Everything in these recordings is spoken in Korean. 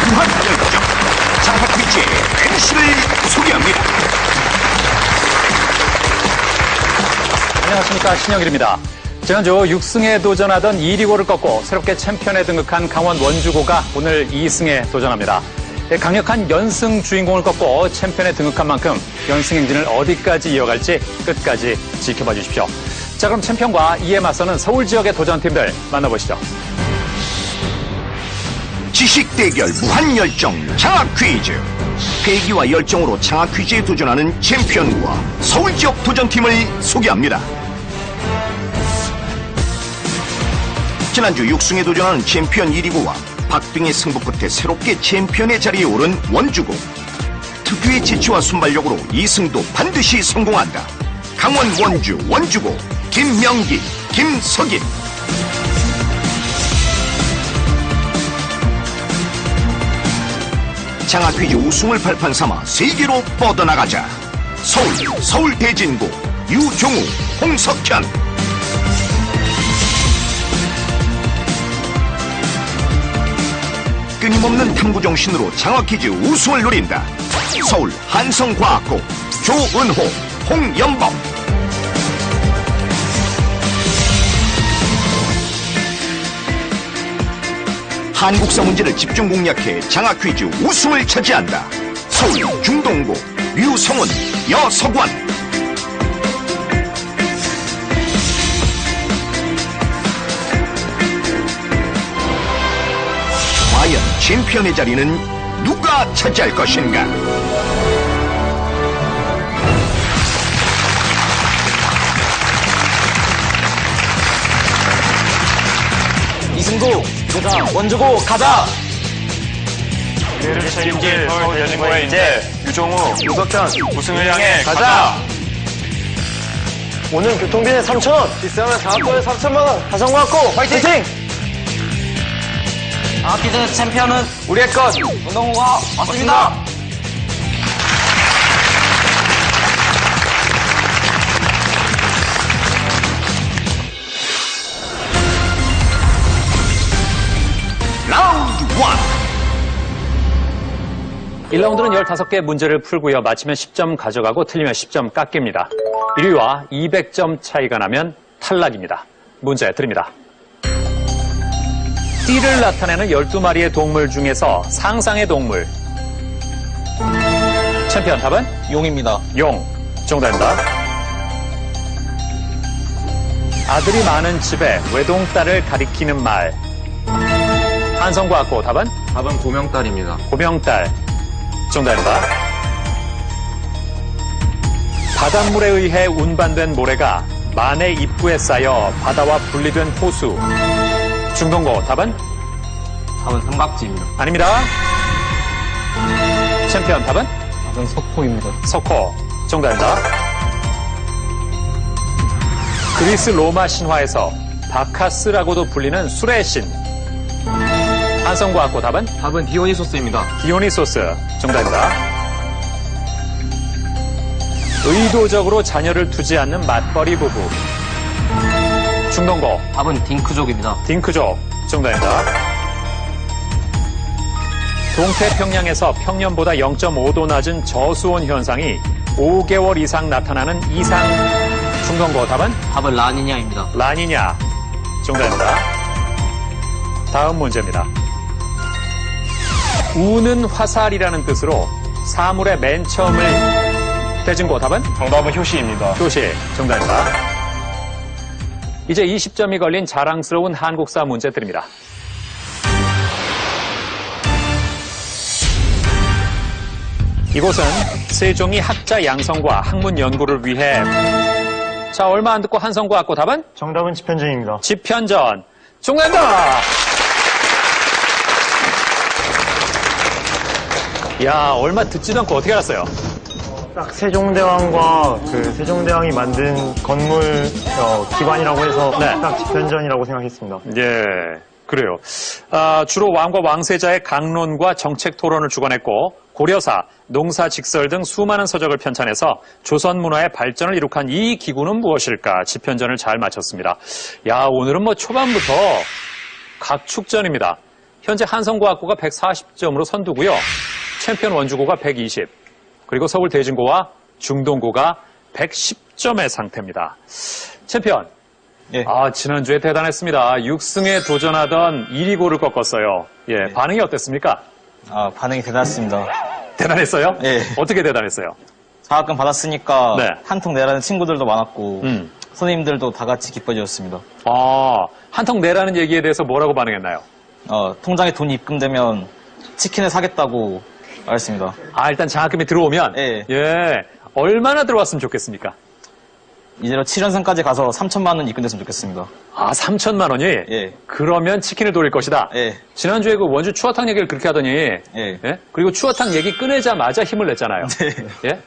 무한 열정, 장학 퀴즈의 MC를 소개합니다. 안녕하십니까, 신영일입니다. 지난주 6승에 도전하던 2리고를 꺾고 새롭게 챔피언에 등극한 강원 원주고가 오늘 2승에 도전합니다. 강력한 연승 주인공을 꺾고 챔피언에 등극한 만큼 연승 행진을 어디까지 이어갈지 끝까지 지켜봐 주십시오. 자, 그럼 챔피언과 이에 맞서는 서울 지역의 도전팀들 만나보시죠. 지식 대결 무한 열정 장학 퀴즈. 패기와 열정으로 장학 퀴즈에 도전하는 챔피언과 서울 지역 도전팀을 소개합니다. 지난주 6승에 도전하는 챔피언 1위고와 박빙의 승부 끝에 새롭게 챔피언의 자리에 오른 원주고. 특유의 재치와 순발력으로 2승도 반드시 성공한다. 강원 원주 원주고 김명기, 김석인. 장학 퀴즈 우승을 발판 삼아 세계로 뻗어나가자. 서울 대진고 유종우, 홍석현. 끊임없는 탐구 정신으로 장학 퀴즈 우승을 노린다. 서울 한성과학고 조은호, 홍연범. 한국사 문제를 집중 공략해 장학 퀴즈 우승을 차지한다. 서울 중동고 류성훈, 여석원. 과연 챔피언의 자리는 누가 차지할 것인가? 이승도, 제가 원주고 가자! 우리를 책임질 서울 대진고의 인재 유종우, 유석현 우승을 향해 가자! 오늘 교통비는 3,000원! 비싸면 장학금에 3,000만 원! 한성과학고 화이팅! 장학 퀴즈 챔피언은 우리의 것! 운동호가 왔습니다! 라운드 1. 1라운드는 15개 문제를 풀고요. 맞히면 10점 가져가고 틀리면 10점 깎입니다. 1위와 200점 차이가 나면 탈락입니다. 문제 드립니다. 띠를 나타내는 12마리의 동물 중에서 상상의 동물. 챔피언 답은? 용입니다. 용. 정답입니다. 아들이 많은 집에 외동딸을 가리키는 말. 한성과학고 답은? 답은 고명딸입니다. 고명딸. 정답입니다. 바닷물에 의해 운반된 모래가 만의 입구에 쌓여 바다와 분리된 호수. 중동고 답은? 답은 삼각지입니다. 아닙니다. 챔피언 답은? 답은 석포입니다. 석호. 정답입니다. 그리스 로마 신화에서 바카스라고도 불리는 술의 신. 한성과학고 답은? 답은 디오니소스입니다. 디오니소스. 정답입니다. 의도적으로 자녀를 두지 않는 맞벌이 부부. 중동고. 답은 딩크족입니다. 딩크족. 정답입니다. 동태평양에서 평년보다 0.5도 낮은 저수온 현상이 5개월 이상 나타나는 이상. 중동고 답은? 답은 라니냐입니다. 라니냐. 정답입니다. 다음 문제입니다. 우는 화살이라는 뜻으로 사물의 맨 처음을. 대진고 답은? 정답은 효시입니다. 효시. 정답입니다. 이제 20점이 걸린 자랑스러운 한국사 문제 드립니다. 이곳은 세종이 학자 양성과 학문 연구를 위해. 자, 얼마 안 듣고 한성과학고 답은? 정답은 집현전입니다. 집현전. 정답입니다. 야, 얼마 듣지도 않고 어떻게 알았어요? 딱 세종대왕과 그 세종대왕이 만든 건물 기관이라고 해서 네. 딱 집현전이라고 생각했습니다. 예, 그래요. 주로 왕과 왕세자의 강론과 정책 토론을 주관했고 고려사, 농사, 직설 등 수많은 서적을 편찬해서 조선 문화의 발전을 이룩한 이 기구는 무엇일까? 집현전을 잘 마쳤습니다. 야, 오늘은 뭐 초반부터 각축전입니다. 현재 한성과학고가 140점으로 선두고요. 챔피언 원주고가 120, 그리고 서울대진고와 중동고가 110점의 상태입니다. 챔피언, 예. 지난주에 대단했습니다. 6승에 도전하던 1위고를 꺾었어요. 예, 반응이 어땠습니까? 반응이 대단했습니다. 대단했어요? 예. 어떻게 대단했어요? 장학금 받았으니까 네. 한통 내라는 친구들도 많았고 선생님들도 다 같이 기뻐해 주셨습니다. 한턱 내라는 얘기에 대해서 뭐라고 반응했나요? 통장에 돈이 입금되면 치킨을 사겠다고 말했습니다. 일단 장학금이 들어오면? 예. 얼마나 들어왔으면 좋겠습니까? 이제로 7연승까지 가서 3천만 원 입금됐으면 좋겠습니다. 3천만 원이? 예. 그러면 치킨을 돌릴 것이다? 예. 지난주에 그 원주 추어탕 얘기를 그렇게 하더니, 예. 그리고 추어탕 얘기 꺼내자마자 힘을 냈잖아요. 네. 예?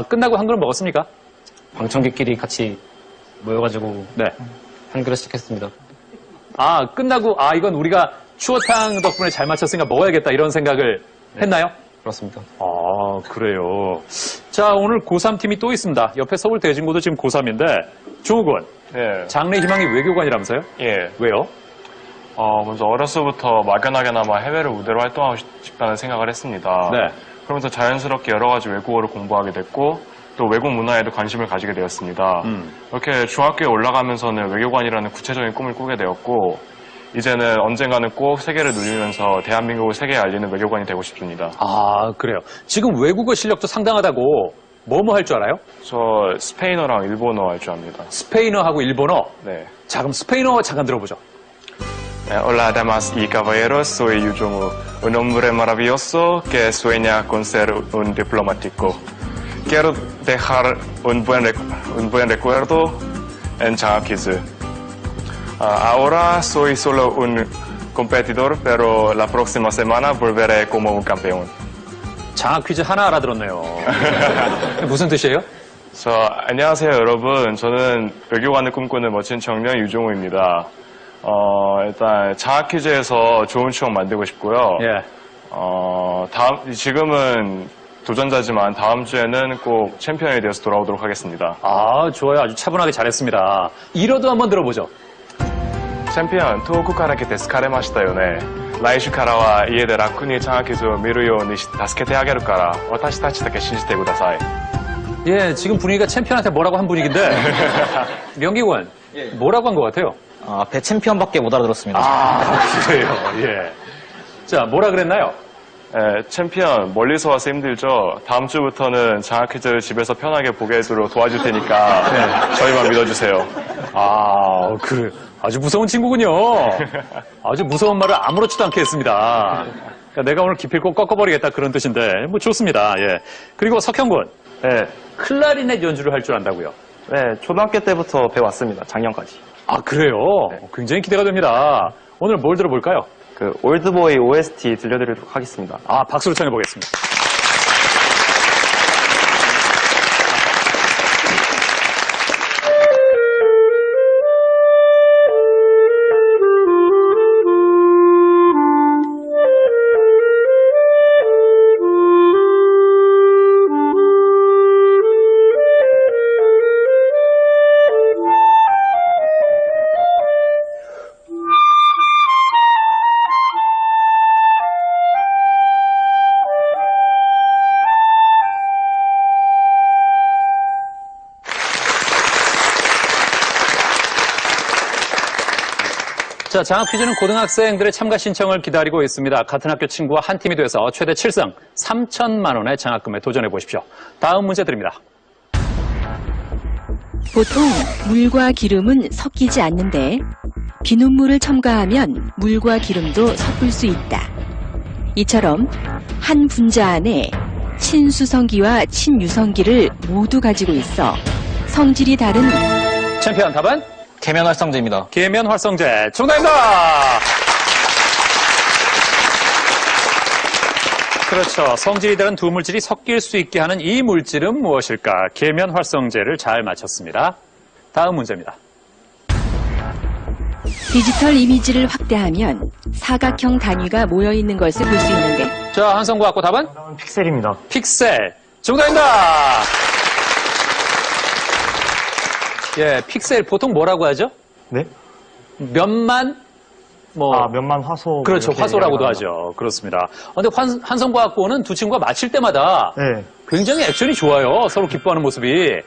끝나고 한 그릇 먹었습니까? 방청객끼리 같이 모여가지고 네. 한 그릇씩 했습니다. 끝나고, 이건 우리가 추어탕 덕분에 잘 맞췄으니까 먹어야겠다 이런 생각을 했나요? 그렇습니다. 그래요. 자, 오늘 고3 팀이 또 있습니다. 옆에 서울대진고도 지금 고3인데, 종욱은 예. 장래 희망이 외교관이라면서요? 예. 왜요? 먼저 어렸을부터 막연하게나마 해외를 무대로 활동하고 싶다는 생각을 했습니다. 네. 그러면서 자연스럽게 여러 가지 외국어를 공부하게 됐고, 또 외국 문화에도 관심을 가지게 되었습니다. 이렇게 중학교에 올라가면서는 외교관이라는 구체적인 꿈을 꾸게 되었고, 이제는 언젠가는 꼭 세계를 누리면서 대한민국을 세계에 알리는 외교관이 되고 싶습니다. 그래요. 지금 외국어 실력도 상당하다고 뭐뭐 할 줄 알아요? 저 스페인어랑 일본어 할 줄 압니다. 스페인어하고 일본어. 네. 자, 그럼 스페인어 잠깐 들어보죠. Hola, damas y caballeros, soy Yu Jong-woo, un hombre maravilloso que sueña con ser un diplomático. Quiero dejar un buen recuerdo en Chang'an Quiz. Ahora soy solo un competidor, pero la próxima semana volveré como un campeón. 장학 퀴즈 하나 알아들었네요. 무슨 뜻이에요? 안녕하세요, 여러분. 저는 외교관을 꿈꾸는 멋진 청년 유종우입니다. 일단 장학 퀴즈에서 좋은 추억 만들고 싶고요. 예. 지금은 도전자지만 다음 주에는 꼭 챔피언이 되어서 돌아오도록 하겠습니다. 좋아요. 아주 차분하게 잘했습니다. 이러도 한번 들어보죠. チャンピオン、遠くから来て疲れましたよね。来週からは家で楽に長傷を見るようにして助けてあげるから、私たちだけ信じてください。 예, 지금 분위기가 챔피언한테 뭐라고 한 분위기인데, 명기군, 뭐라고 한 것 같아요? 앞에 챔피언밖에 못 알아들었습니다. 그래요. 예. 자, 뭐라 그랬나요? 챔피언, 멀리서 와서 힘들죠? 다음 주부터는 장학 퀴즈를 집에서 편하게 보게 해도록 도와줄 테니까 저희만 믿어주세요. 그래. 아주 무서운 친구군요. 아주 무서운 말을 아무렇지도 않게 했습니다. 그러니까 내가 오늘 기필코 꺾어버리겠다 그런 뜻인데, 뭐 좋습니다. 예. 그리고 석형군. 네. 클라리넷 연주를 할 줄 안다고요? 네, 초등학교 때부터 배웠습니다. 작년까지. 그래요? 굉장히 기대가 됩니다. 오늘 뭘 들어볼까요? 그 올드보이 OST 들려드리도록 하겠습니다. 박수로 청해보겠습니다. 자, 장학 퀴즈는 고등학생들의 참가 신청을 기다리고 있습니다. 같은 학교 친구와 한 팀이 돼서 최대 7승 3천만 원의 장학금에 도전해 보십시오. 다음 문제 드립니다. 보통 물과 기름은 섞이지 않는데 비눗물을 첨가하면 물과 기름도 섞을 수 있다. 이처럼 한 분자 안에 친수성기와 친유성기를 모두 가지고 있어 성질이 다른 챔피언 답은? 계면활성제입니다. 계면활성제. 정답입니다! 그렇죠. 성질이 다른 두 물질이 섞일 수 있게 하는 이 물질은 무엇일까? 계면활성제를 잘 맞췄습니다. 다음 문제입니다. 디지털 이미지를 확대하면 사각형 단위가 모여있는 것을 볼 수 있는데 자, 한성과학고 답은? 정답은 픽셀입니다. 픽셀. 정답입니다! 예, 픽셀 보통 뭐라고 하죠? 네? 몇만 뭐 몇만 화소. 그렇죠. 이렇게 화소라고도 얘기합니다. 하죠. 그렇습니다. 근데 한성과학고는 두 친구가 맞힐 때마다 네. 굉장히 액션이 좋아요. 서로 기뻐하는 모습이.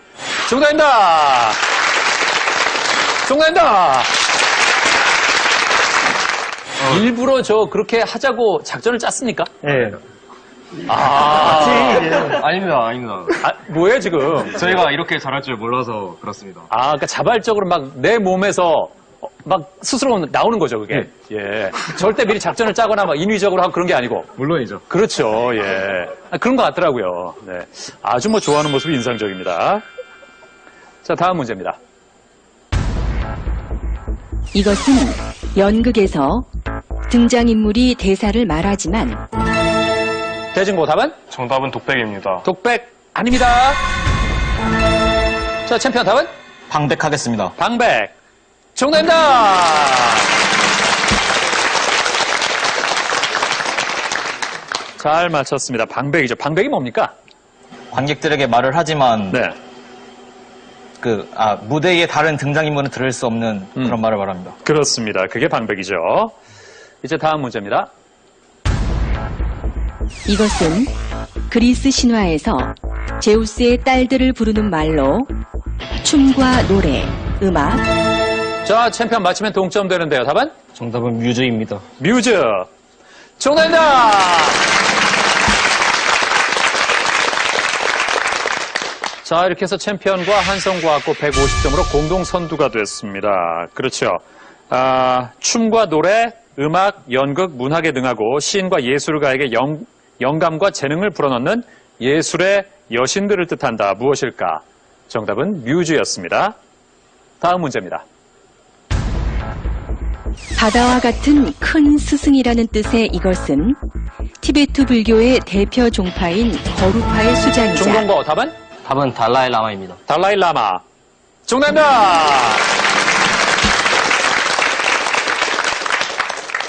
정답입니다. 정답입니다. 일부러 그렇게 하자고 작전을 짰습니까? 네. 아닙니다, 아닙니다. 뭐예요, 지금? 저희가 이렇게 잘할 줄 몰라서 그렇습니다. 그러니까 자발적으로 막 내 몸에서 막 스스로 나오는 거죠, 그게. 예. 절대 미리 작전을 짜거나 막 인위적으로 하고 그런 게 아니고. 물론이죠. 그렇죠, 예. 그런 것 같더라고요. 네. 아주 좋아하는 모습이 인상적입니다. 자, 다음 문제입니다. 이것은 연극에서 등장인물이 대사를 말하지만 대진고 답은? 정답은 독백입니다. 독백 아닙니다. 자, 챔피언 답은? 방백하겠습니다. 방백. 정답입니다. 잘 맞췄습니다. 방백이죠. 방백이 뭡니까? 관객들에게 말을 하지만 네. 무대에 다른 등장인물은 들을 수 없는 그런 말을 말합니다. 그렇습니다. 그게 방백이죠. 이제 다음 문제입니다. 이것은 그리스 신화에서 제우스의 딸들을 부르는 말로 춤과 노래, 음악, 자, 챔피언 맞히면 동점 되는데요. 답은? 정답은 뮤즈입니다. 뮤즈. 정답입니다. 자, 이렇게 해서 챔피언과 한성과학고 150점으로 공동 선두가 됐습니다. 그렇죠. 춤과 노래, 음악, 연극, 문학에 능하고 시인과 예술가에게 영감과 재능을 불어넣는 예술의 여신들을 뜻한다. 무엇일까? 정답은 뮤즈였습니다. 다음 문제입니다. 바다와 같은 큰 스승이라는 뜻의 이것은 티베트 불교의 대표 종파인 거루파의 수장이자 중동거 답은? 답은 달라이라마입니다. 달라이라마. 정답입니다.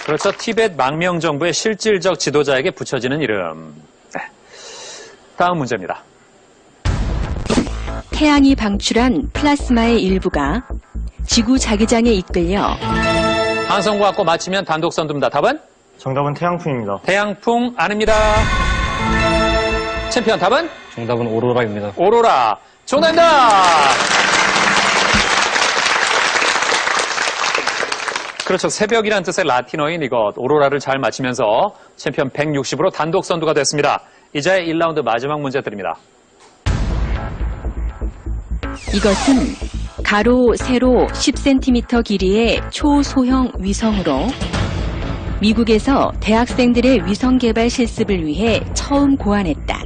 그렇죠. 티벳 망명정부의 실질적 지도자에게 붙여지는 이름. 네. 다음 문제입니다. 태양이 방출한 플라스마의 일부가 지구 자기장에 이끌려 한성과학고 맞히면 단독 선두입니다. 답은? 정답은 태양풍입니다. 태양풍 아닙니다. 챔피언 답은? 정답은 오로라입니다. 오로라. 정답입니다. 그렇죠. 새벽이란 뜻의 라틴어인 이것 오로라를 잘 맞히면서 챔피언 160으로 단독 선두가 됐습니다. 이제 1라운드 마지막 문제 드립니다. 이것은 가로, 세로 10cm 길이의 초소형 위성으로 미국에서 대학생들의 위성 개발 실습을 위해 처음 고안했다.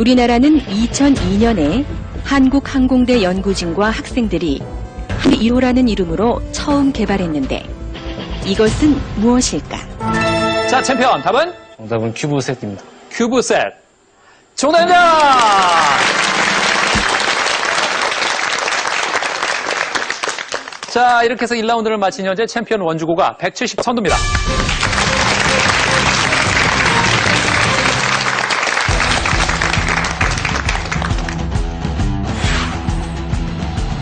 우리나라는 2002년에 한국항공대 연구진과 학생들이 1호라는 이름으로 처음 개발했는데 이것은 무엇일까? 자, 챔피언 답은? 정답은 큐브셋입니다. 큐브셋. 정답입니다. 자, 이렇게 해서 1라운드를 마친 현재 챔피언 원주고가 170 선두입니다.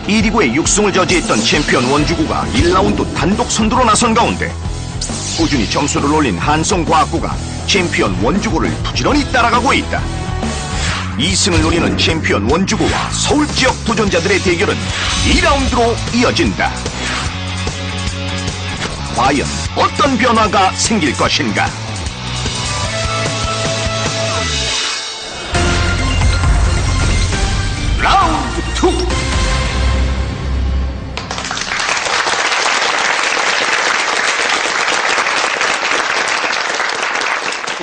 이 리그의 육승을 저지했던 챔피언 원주구가 1라운드 단독 선두로 나선 가운데 꾸준히 점수를 올린 한성과학고가 챔피언 원주구를 부지런히 따라가고 있다. 2승을 노리는 챔피언 원주구와 서울 지역 도전자들의 대결은 2라운드로 이어진다. 과연 어떤 변화가 생길 것인가? 라운드 2.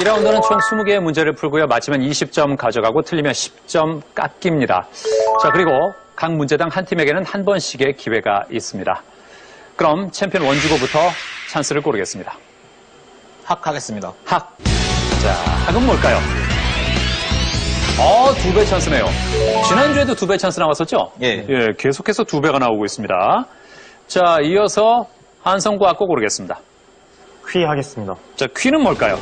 이 라운드는 총 20개의 문제를 풀고요. 맞히면 20점 가져가고 틀리면 10점 깎입니다. 자, 그리고 각 문제당 한 팀에게는 한 번씩의 기회가 있습니다. 그럼 챔피언 원주고부터 찬스를 고르겠습니다. 학 하겠습니다. 학. 자, 학은 뭘까요? 2배 찬스네요. 지난주에도 2배 찬스 나왔었죠? 예. 예, 계속해서 2배가 나오고 있습니다. 자, 이어서 한성과학고 고르겠습니다. 퀴 하겠습니다. 자, 퀴는 뭘까요?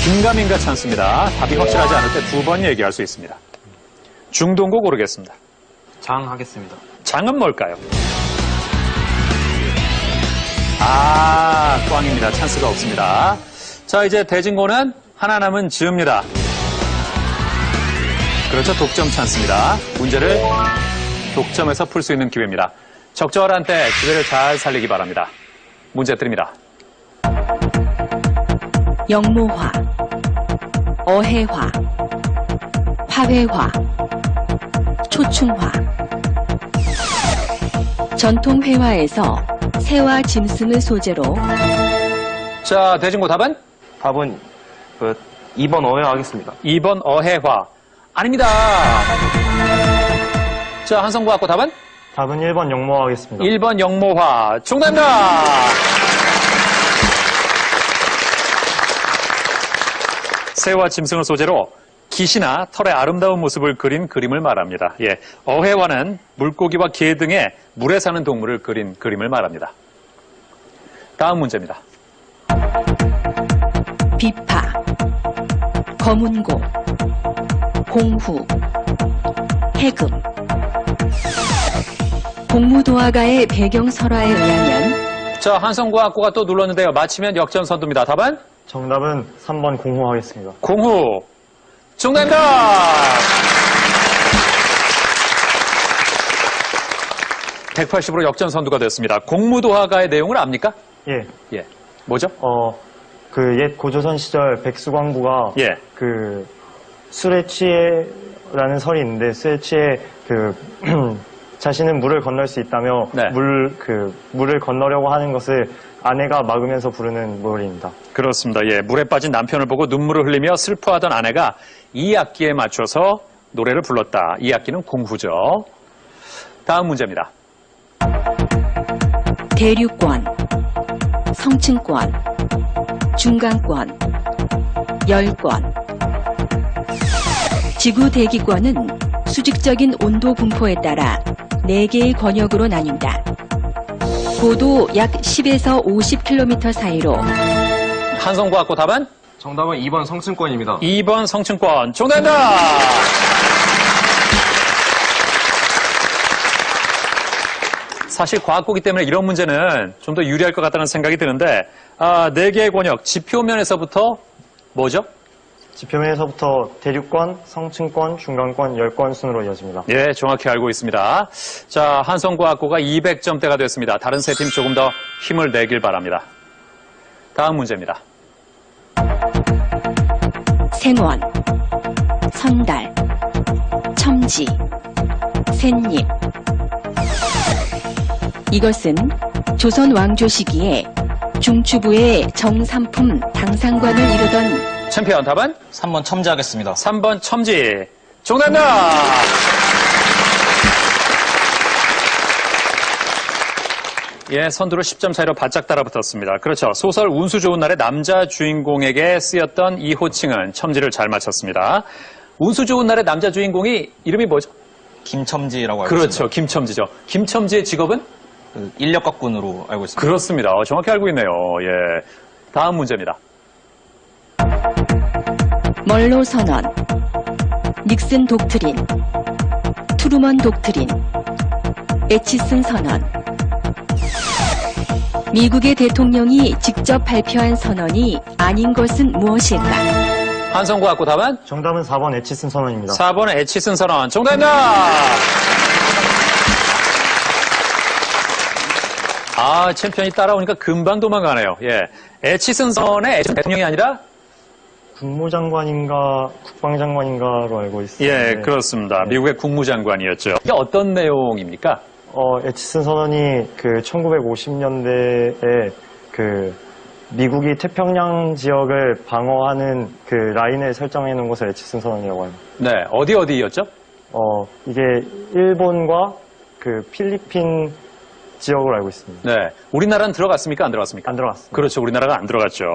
긴가민가 찬스입니다. 답이 확실하지 않을 때 2번 얘기할 수 있습니다. 중동고 고르겠습니다. 장 하겠습니다. 장은 뭘까요? 아, 꽝입니다. 찬스가 없습니다. 자, 이제 대진고는 하나 남은 즈입니다. 그렇죠. 독점 찬스입니다. 문제를 독점에서 풀 수 있는 기회입니다. 적절한 때 기회를 잘 살리기 바랍니다. 문제 드립니다. 영모화, 어해화, 화훼화, 초충화. 전통 회화에서 새와 짐승을 소재로 자, 대진고 답은? 답은 2번 어회 하겠습니다. 2번 어해화. 아닙니다. 자, 한성고학고 답은? 답은 1번 영모화 하겠습니다. 1번 영모화. 정답입니다. 새와 짐승을 소재로 깃이나 털의 아름다운 모습을 그린 그림을 말합니다. 예, 어해화는 물고기와 개 등의 물에 사는 동물을 그린 그림을 말합니다. 다음 문제입니다. 비파, 거문고, 공후, 해금. 공무도화가의 배경 설화에 의하면 자, 한성고학고가 또 눌렀는데요. 맞히면 역전 선두입니다. 답은? 정답은 3번 공후 하겠습니다. 공후. 정답입니다. 180으로 역전 선두가 됐습니다. 공무도화가의 내용을 압니까? 예. 예. 뭐죠? 그 옛 고조선 시절 백수광부가 예. 그 술에 취해라는 설이 있는데 술에 취해 그 자신은 물을 건널 수 있다며 네. 물을 건너려고 하는 것을 아내가 막으면서 부르는 노래입니다. 그렇습니다. 예. 물에 빠진 남편을 보고 눈물을 흘리며 슬퍼하던 아내가 이 악기에 맞춰서 노래를 불렀다. 이 악기는 공후죠. 다음 문제입니다. 대류권, 성층권, 중간권, 열권. 지구 대기권은 수직적인 온도 분포에 따라 4개의 권역으로 나뉜다. 고도 약 10에서 50km 사이로 한성고학고 답은? 정답은 2번 성층권입니다. 2번 성층권. 정답입니다. 사실 과학고기 때문에 이런 문제는 좀 더 유리할 것 같다는 생각이 드는데 4개의 권역, 지표면에서부터 뭐죠? 지표면에서부터 대류권, 성층권, 중간권, 열권 순으로 이어집니다. 예, 정확히 알고 있습니다. 자, 한성고학고가 200점대가 됐습니다. 다른 세 팀 조금 더 힘을 내길 바랍니다. 다음 문제입니다. 생원, 선달, 첨지, 샌잎. 이것은 조선 왕조 시기에 중추부의 정삼품 당상관을 이루던 챔피언 답은? 3번 첨지하겠습니다. 3번 첨지. 정답입니다. 예, 선두를 10점 차이로 바짝 따라붙었습니다. 그렇죠. 소설 운수 좋은 날의 남자 주인공에게 쓰였던 이 호칭은 첨지를 잘 맞췄습니다. 운수 좋은 날의 남자 주인공이 이름이 뭐죠? 김첨지라고 알고 그렇죠. 있습니다. 김첨지죠. 김첨지의 직업은? 인력거꾼으로 알고 있습니다. 그렇습니다. 정확히 알고 있네요. 예. 다음 문제입니다. 멀로 선언, 닉슨 독트린, 트루먼 독트린, 에치슨 선언. 미국의 대통령이 직접 발표한 선언이 아닌 것은 무엇일까? 한성고학고 답은? 정답은 4번 에치슨 선언입니다. 4번 에치슨 선언. 정답입니다. 챔피언이 따라오니까 금방 도망가네요. 예. 에치슨 선언의 에치슨 대통령이 아니라? 국무장관인가 국방장관인가로 알고 있습니다. 예, 그렇습니다. 미국의 국무장관이었죠. 이게 어떤 내용입니까? 에치슨 선언이 그 1950년대에 그 미국이 태평양 지역을 방어하는 그 라인을 설정해 놓은 것을 에치슨 선언이라고 합니다. 네, 어디였죠? 이게 일본과 그 필리핀 지역으로 알고 있습니다. 네. 우리나라는 들어갔습니까? 안 들어갔습니까? 안 들어갔습니다. 그렇죠. 우리나라가 안 들어갔죠.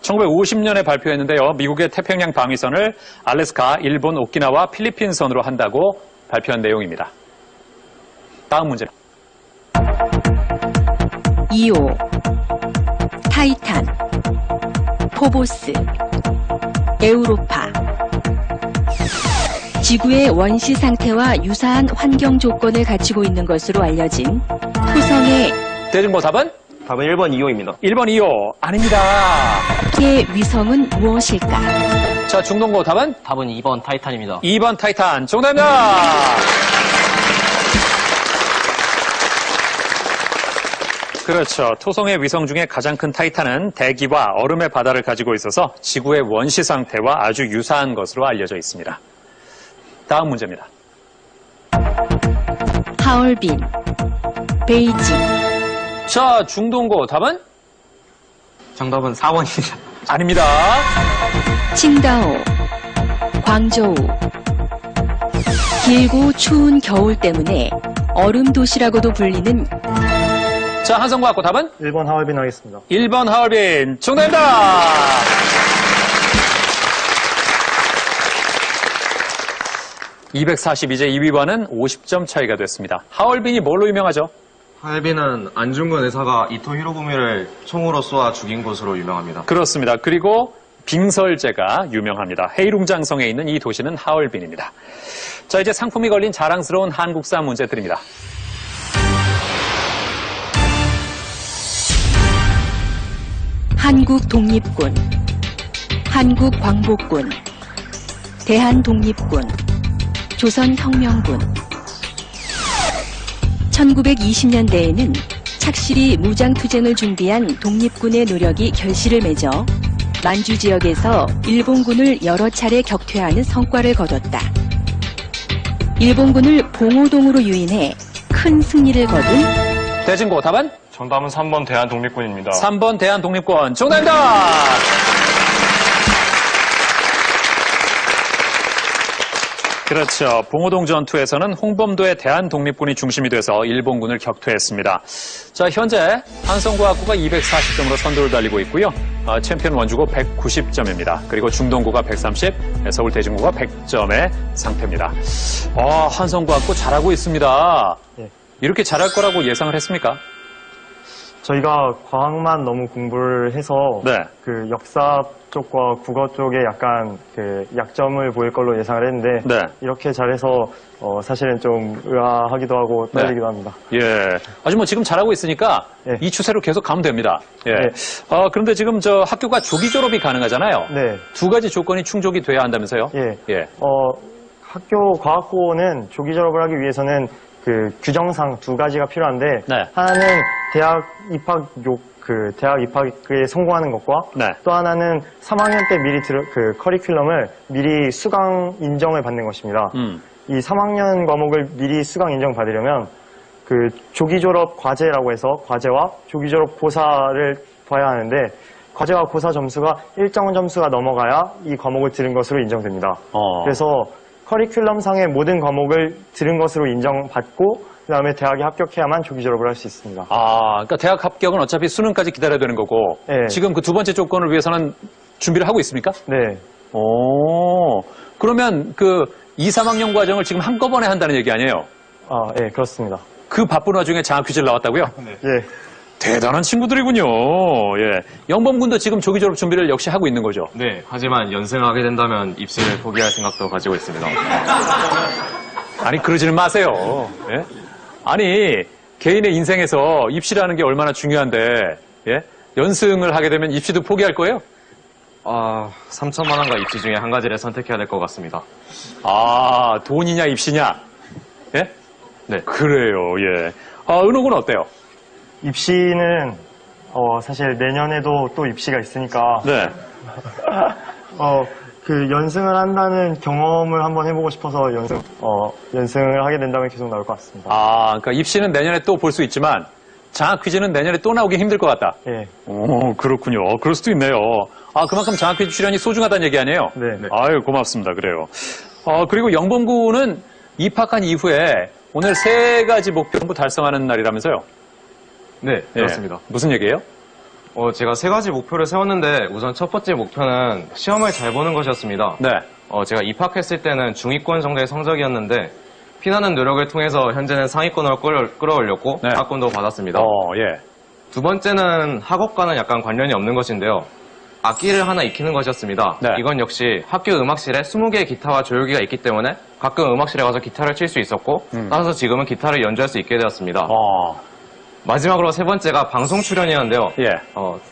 1950년에 발표했는데요. 미국의 태평양 방위선을 알래스카, 일본, 오키나와 필리핀 선으로 한다고 발표한 내용입니다. 다음 문제. 이오, 타이탄, 포보스, 에우로파. 지구의 원시 상태와 유사한 환경 조건을 갖추고 있는 것으로 알려진 토성의 대중고 답은? 답은 1번 이호입니다. 1번 이호 아닙니다. 의 위성은 무엇일까? 자, 중동고 답은 답은 2번 타이탄입니다. 2번 타이탄 정답입니다. 그렇죠. 토성의 위성 중에 가장 큰 타이탄은 대기와 얼음의 바다를 가지고 있어서 지구의 원시 상태와 아주 유사한 것으로 알려져 있습니다. 다음 문제입니다. 하얼빈, 베이징, 자, 중동고 답은 정답은 4번입니다. 아닙니다. 칭다오, 광저우. 길고 추운 겨울 때문에 얼음 도시라고도 불리는 자, 한성과학고 답은 1번 하얼빈 하겠습니다. 1번 하얼빈 정답입니다. (242제) 2위와는 50점 차이가 됐습니다. 하얼빈이 뭘로 유명하죠? 하얼빈은 안중근 의사가 이토 히로부미를 총으로 쏘아 죽인 곳으로 유명합니다. 그렇습니다. 그리고 빙설제가 유명합니다. 헤이룽장성에 있는 이 도시는 하얼빈입니다. 자, 이제 상품이 걸린 자랑스러운 한국사 문제 드립니다. 한국 독립군, 한국 광복군, 대한독립군, 조선혁명군. 1920년대에는 착실히 무장투쟁을 준비한 독립군의 노력이 결실을 맺어 만주 지역에서 일본군을 여러 차례 격퇴하는 성과를 거뒀다. 일본군을 봉오동으로 유인해 큰 승리를 거둔 대진고 답은 정답은 3번 대한독립군입니다. 3번 대한독립군 정답입니다. 그렇죠. 봉오동 전투에서는 홍범도의 대한독립군이 중심이 돼서 일본군을 격퇴했습니다. 자, 현재 한성과학고가 240점으로 선두를 달리고 있고요. 챔피언 원주고 190점입니다. 그리고 중동고가 130, 서울대진고가 100점의 상태입니다. 한성과학고 잘하고 있습니다. 네. 이렇게 잘할 거라고 예상을 했습니까? 저희가 과학만 너무 공부를 해서 네. 그 역사 쪽과 국어 쪽에 약간 그 약점을 보일 걸로 예상을 했는데 네. 이렇게 잘해서 사실은 좀 의아하기도 하고 떨리기도 합니다. 예. 아주 뭐 지금 잘하고 있으니까 네. 이 추세로 계속 가면 됩니다. 예. 네. 그런데 지금 저 학교가 조기 졸업이 가능하잖아요. 네. 두 가지 조건이 충족이 돼야 한다면서요? 예. 예. 학교 과학고는 조기 졸업을 하기 위해서는 그 규정상 두 가지가 필요한데 네. 하나는 대학 입학에 성공하는 것과 네. 또 하나는 3학년 때 미리 그 커리큘럼을 미리 수강 인정을 받는 것입니다. 이 3학년 과목을 미리 수강 인정 받으려면 그 조기 졸업 과제라고 해서 과제와 조기 졸업 고사를 봐야 하는데 과제와 고사 점수가 일정 점수가 넘어가야 이 과목을 들은 것으로 인정됩니다. 그래서 커리큘럼상의 모든 과목을 들은 것으로 인정받고 그다음에 대학에 합격해야만 조기 졸업을 할 수 있습니다. 그러니까 대학 합격은 어차피 수능까지 기다려야 되는 거고 네. 지금 그 두 번째 조건을 위해서는 준비를 하고 있습니까? 네. 그러면 그 2, 3학년 과정을 지금 한꺼번에 한다는 얘기 아니에요? 네, 그렇습니다. 그 바쁜 와중에 장학 퀴즈를 나왔다고요? 예. 대단한 친구들이군요. 예. 영범군도 지금 조기 졸업 준비를 역시 하고 있는 거죠? 네, 하지만 연승을 하게 된다면 입시를 포기할 생각도 가지고 있습니다. 아니, 그러지는 마세요. 예? 아니, 개인의 인생에서 입시라는 게 얼마나 중요한데, 예? 연승을 하게 되면 입시도 포기할 거예요? 3천만 원과 입시 중에 한 가지를 선택해야 될 것 같습니다. 돈이냐, 입시냐? 예? 네. 그래요, 예. 은호군 어때요? 입시는 사실 내년에도 또 입시가 있으니까 네. 그 연승을 한다는 경험을 한번 해보고 싶어서 연승을 하게 된다면 계속 나올 것 같습니다. 그러니까 입시는 내년에 또 볼 수 있지만 장학 퀴즈는 내년에 또 나오기 힘들 것 같다. 예. 그렇군요. 그럴 수도 있네요. 그만큼 장학 퀴즈 출연이 소중하다는 얘기 아니에요? 네. 아유, 고맙습니다. 그래요. 그리고 영범군은 입학한 이후에 오늘 3가지 목표 전부 달성하는 날이라면서요? 네, 그렇습니다. 무슨 얘기예요? 제가 3가지 목표를 세웠는데 우선 첫 번째 목표는 시험을 잘 보는 것이었습니다. 네. 제가 입학했을 때는 중위권 정도의 성적이었는데 피나는 노력을 통해서 현재는 상위권으로 끌어올렸고 네. 장학금도 받았습니다. 예. 두 번째는 학업과는 약간 관련이 없는 것인데요. 악기를 하나 익히는 것이었습니다. 네. 이건 역시 학교 음악실에 20개의 기타와 조율기가 있기 때문에 가끔 음악실에 가서 기타를 칠 수 있었고 따라서 지금은 기타를 연주할 수 있게 되었습니다. 마지막으로 세 번째가 방송 출연이었는데요. 예.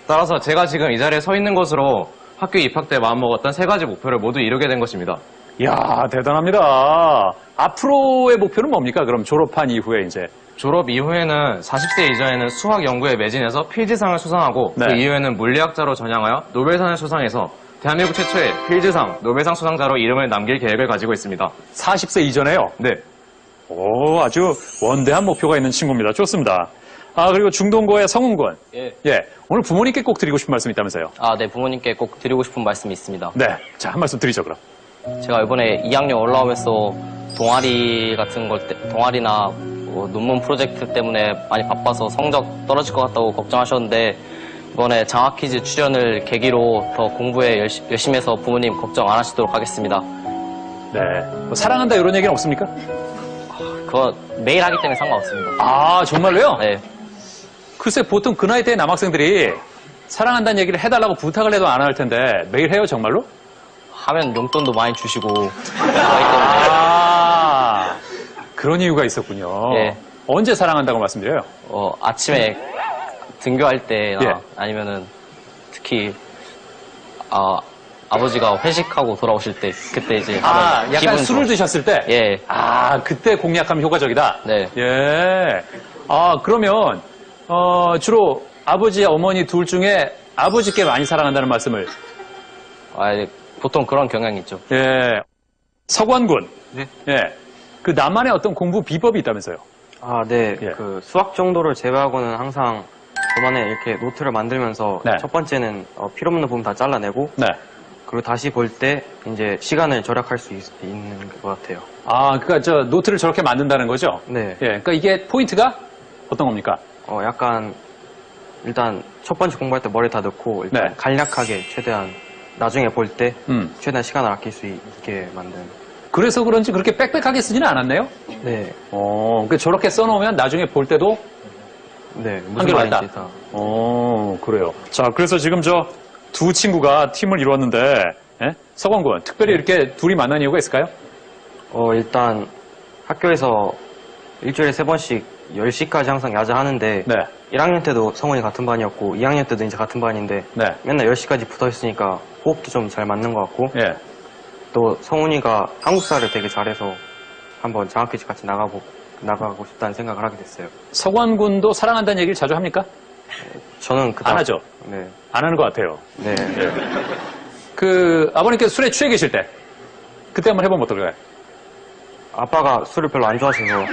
따라서 제가 지금 이 자리에 서 있는 것으로 학교 입학 때 마음먹었던 세 가지 목표를 모두 이루게 된 것입니다. 이야, 대단합니다. 앞으로의 목표는 뭡니까? 그럼 졸업한 이후에 이제. 졸업 이후에는 40세 이전에는 수학 연구에 매진해서 필즈상을 수상하고 네. 그 이후에는 물리학자로 전향하여 노벨상을 수상해서 대한민국 최초의 필즈상, 노벨상 수상자로 이름을 남길 계획을 가지고 있습니다. 40세 이전에요? 네. 오, 아주 원대한 목표가 있는 친구입니다. 좋습니다. 그리고 중동고의 성훈군. 예. 오늘 부모님께 꼭 드리고 싶은 말씀이 있다면서요? 네, 부모님께 꼭 드리고 싶은 말씀이 있습니다. 네. 자, 한 말씀 드리죠, 그럼. 제가 이번에 2학년 올라오면서 동아리 같은 동아리나 논문 프로젝트 때문에 많이 바빠서 성적 떨어질 것 같다고 걱정하셨는데, 이번에 장학 퀴즈 출연을 계기로 더 공부에 열심히 해서 부모님 걱정 안 하시도록 하겠습니다. 네. 뭐 사랑한다 이런 얘기는 없습니까? 그거 매일 하기 때문에 상관없습니다. 아, 정말로요? 네. 글쎄, 보통 그 나이 때 남학생들이 사랑한다는 얘기를 해달라고 부탁을 해도 안 할 텐데, 매일 해요, 정말로? 하면 용돈도 많이 주시고 그런 이유가 있었군요. 예. 언제 사랑한다고 말씀드려요? 아침에 등교할 때나 예. 아니면은 특히 아버지가 회식하고 돌아오실 때 그때 이제 하면 약간 기분 술을 드셨을 때? 예. 그때 공략하면 효과적이다? 네. 예. 그러면 주로 아버지, 어머니 둘 중에 아버지께 많이 사랑한다는 말씀을? 보통 그런 경향이 있죠. 예. 서관군. 네. 예. 그 나만의 어떤 공부 비법이 있다면서요? 네. 예. 그 수학 정도를 제외하고는 항상 저만의 이렇게 노트를 만들면서 네. 첫 번째는 필요 없는 부분 다 잘라내고 네. 그리고 다시 볼 때 이제 시간을 절약할 수 있는 것 같아요. 그러니까 저 노트를 저렇게 만든다는 거죠? 네. 예. 그러니까 이게 포인트가 어떤 겁니까? 약간 일단 첫 번째 공부할 때 머리 다 넣고 일단 네. 간략하게 최대한 나중에 볼 때 음. 최대한 시간을 아낄 수 있게 만든. 그래서 그런지 그렇게 빽빽하게 쓰지는 않았네요? 네. 그러니까 저렇게 써놓으면 나중에 볼 때도 네. 무슨 한결같다. 말인지 다. 그래요. 자, 그래서 지금 저 두 친구가 팀을 이루었는데, 예? 서광군, 특별히 이렇게 둘이 만난 이유가 있을까요? 일단 학교에서 일주일에 3번씩 10시까지 항상 야자하는데 네. 1학년 때도 성훈이 같은 반이었고 2학년 때도 이제 같은 반인데 네. 맨날 10시까지 붙어 있으니까 호흡도 좀 잘 맞는 것 같고 예. 또 성훈이가 한국사를 되게 잘해서 한번 장학 퀴즈 같이 나가고 싶다는 생각을 하게 됐어요. 서광군도 사랑한다는 얘기를 자주 합니까? 저는 안 하죠? 네. 안 하는 것 같아요. 네. 그 아버님께서 술에 취해 계실 때 그때 한번 해보면 어떨까요? 아빠가 술을 별로 안 좋아하셔서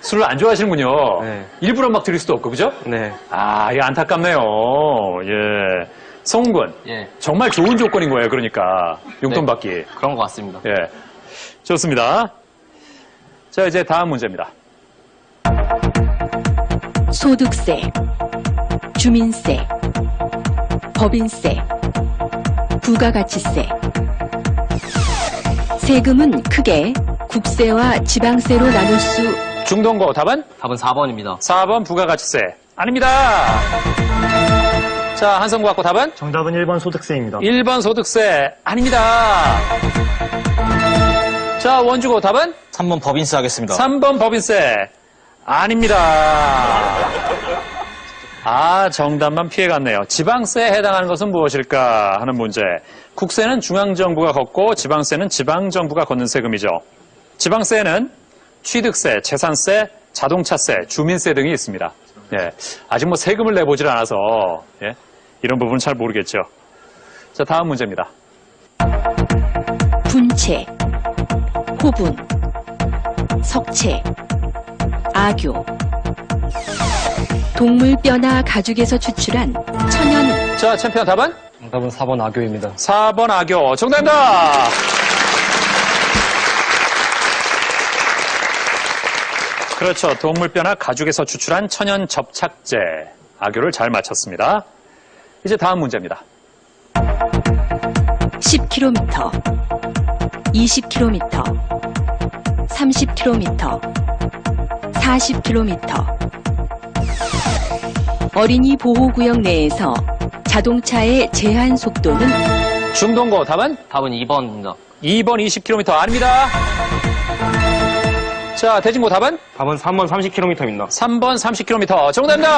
술을 안 좋아하시는군요. 네. 일부러 막 드릴 수도 없고, 그죠? 네. 이게 안타깝네요. 예. 성훈군. 예. 정말 좋은 조건인 거예요, 그러니까. 용돈 네. 받기. 그런 것 같습니다. 예. 좋습니다. 자, 이제 다음 문제입니다. 소득세, 주민세, 법인세, 부가가치세. 세금은 크게 국세와 지방세로 나눌 수. 중동고 답은? 답은 4번입니다. 4번 부가가치세. 아닙니다. 자, 한성구 갖고 답은? 정답은 1번 소득세입니다. 1번 소득세. 아닙니다. 자, 원주고 답은? 3번 법인세 하겠습니다. 3번 법인세. 아닙니다. 정답만 피해갔네요. 지방세에 해당하는 것은 무엇일까 하는 문제. 국세는 중앙정부가 걷고 지방세는 지방정부가 걷는 세금이죠. 지방세에는 취득세, 재산세, 자동차세, 주민세 등이 있습니다. 예, 아직 뭐 세금을 내보질 않아서 이런 부분은 잘 모르겠죠. 자, 다음 문제입니다. 분체, 호분, 석체, 악교. 동물 뼈나 가죽에서 추출한 천연. 자, 챔피언 답은? 정답은 4번 악교입니다. 4번 악교. 정답입니다. 그렇죠. 동물뼈나 가죽에서 추출한 천연 접착제. 악교를 잘 맞췄습니다. 이제 다음 문제입니다. 10km, 20km, 30km, 40km. 어린이 보호구역 내에서 자동차의 제한 속도는? 중동고 답은? 답은 2번입니다. 2번 20km 아닙니다. 자, 대진고 답은? 답은 3번 30km입니다. 3번 30km. 정답입니다.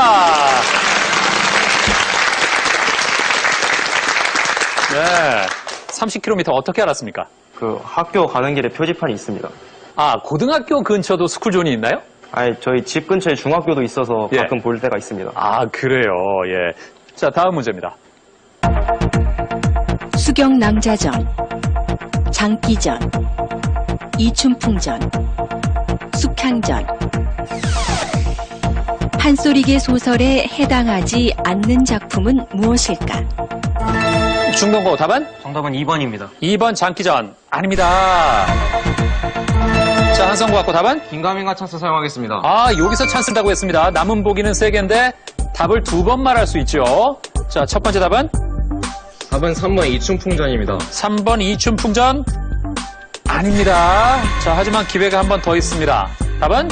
네. 30km 어떻게 알았습니까? 그 학교 가는 길에 표지판이 있습니다. 아, 고등학교 근처도 스쿨존이 있나요? 아니, 저희 집 근처에 중학교도 있어서 예. 가끔 볼 때가 있습니다. 아, 그래요. 예. 자, 다음 문제입니다. 수경낭자전, 장기전, 이춘풍전, 숙향전. 판소리계 소설에 해당하지 않는 작품은 무엇일까? 중동고 답은? 정답은 2번입니다. 2번 장기전. 아닙니다. 자, 한성고학고 답은? 긴가민가 찬스 사용하겠습니다. 아, 여기서 찬스다고 했습니다. 남은 보기는 3개인데 답을 2번 말할 수 있죠. 자, 첫 번째 답은? 답은 3번 이춘풍전입니다. 3번 이춘풍전. 아닙니다. 자, 하지만 기회가 한 번 더 있습니다. 답은?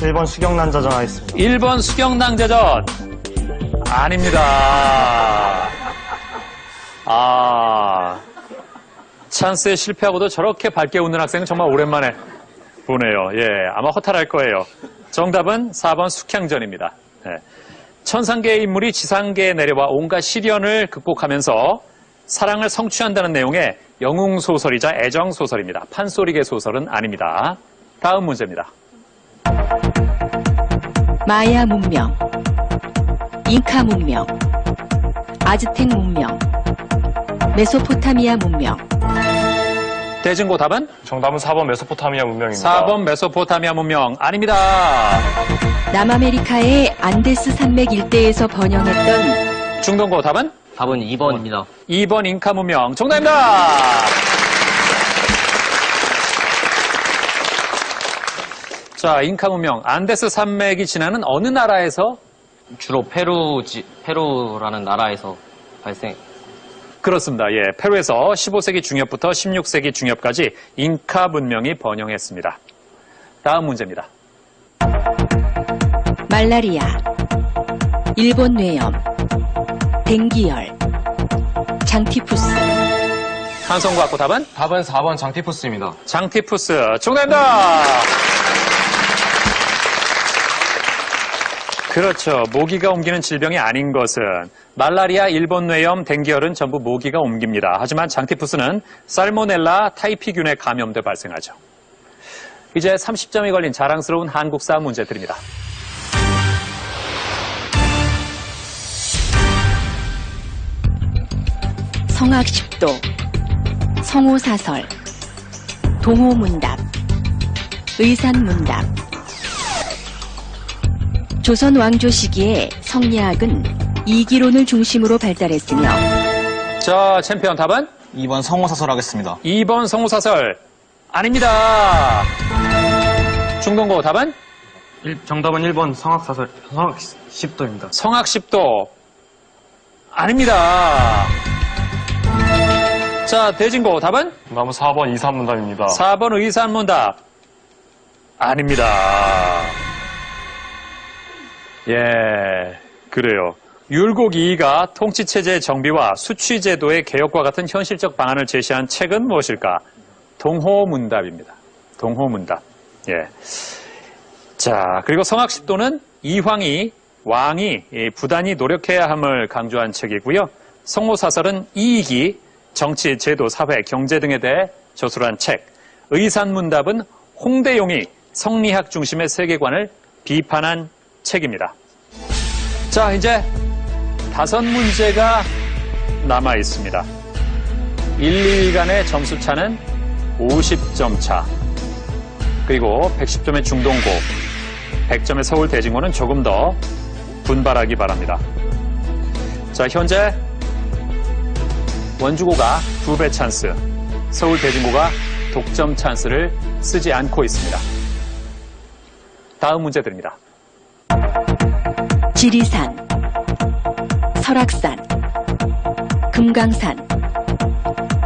1번 수경난자전 하겠습니다. 1번 수경낭자전. 아닙니다. 아, 찬스에 실패하고도 저렇게 밝게 웃는 학생은 정말 오랜만에 보네요. 예, 아마 허탈할 거예요. 정답은 4번 숙향전입니다. 예. 천상계의 인물이 지상계에 내려와 온갖 시련을 극복하면서 사랑을 성취한다는 내용의 영웅소설이자 애정소설입니다. 판소리계 소설은 아닙니다. 다음 문제입니다. 마야 문명, 잉카 문명, 아즈텍 문명, 메소포타미아 문명. 대진고 답은? 정답은 4번 메소포타미아 문명입니다. 4번 메소포타미아 문명. 아닙니다. 남아메리카의 안데스 산맥 일대에서 번영했던 중동고 답은? 답은 2번입니다. 2번 잉카 문명. 정답입니다. 자, 잉카 문명. 안데스 산맥이 지나는 어느 나라에서? 주로 페루라는 나라에서 발생. 그렇습니다. 예, 페루에서 15세기 중엽부터 16세기 중엽까지 잉카 문명이 번영했습니다. 다음 문제입니다. 말라리아, 일본 뇌염, 댕기열, 장티푸스. 한성고학고 답은? 답은 4번 장티푸스입니다. 장티푸스. 정답입니다. 그렇죠. 모기가 옮기는 질병이 아닌 것은 말라리아, 일본 뇌염, 댕기열은 전부 모기가 옮깁니다. 하지만 장티푸스는 살모넬라 타이피균에 감염돼 발생하죠. 이제 30점이 걸린 자랑스러운 한국사 문제 드립니다. 성악십도, 성호사설, 동호문답, 의산문답. 조선 왕조 시기에 성리학은 이기론을 중심으로 발달했으며 자, 챔피언 답은? 2번 성호사설 하겠습니다. 2번 성호사설. 아닙니다. 중동고 답은? 정답은 1번 성악십도입니다. 성악십도. 아닙니다. 자, 대진고 답은? 정답은 4번 이산문답입니다. 4번 의산문답. 아닙니다. 예, 그래요. 율곡 이이가 통치체제 정비와 수취제도의 개혁과 같은 현실적 방안을 제시한 책은 무엇일까? 동호문답입니다. 동호문답. 예. 자, 그리고 성악십도는 왕이 부단히 노력해야 함을 강조한 책이고요. 성호사설은 이익이 정치, 제도, 사회, 경제 등에 대해 저술한 책. 의산문답은 홍대용이 성리학 중심의 세계관을 비판한 책입니다. 자, 이제 5문제가 남아 있습니다. 1, 2위간의 점수 차는 50점 차. 그리고 110점의 중동고, 100점의 서울대진고는 조금 더 분발하기 바랍니다. 자, 현재 원주고가 2배 찬스, 서울대진고가 독점 찬스를 쓰지 않고 있습니다. 다음 문제 드립니다. 지리산, 설악산, 금강산,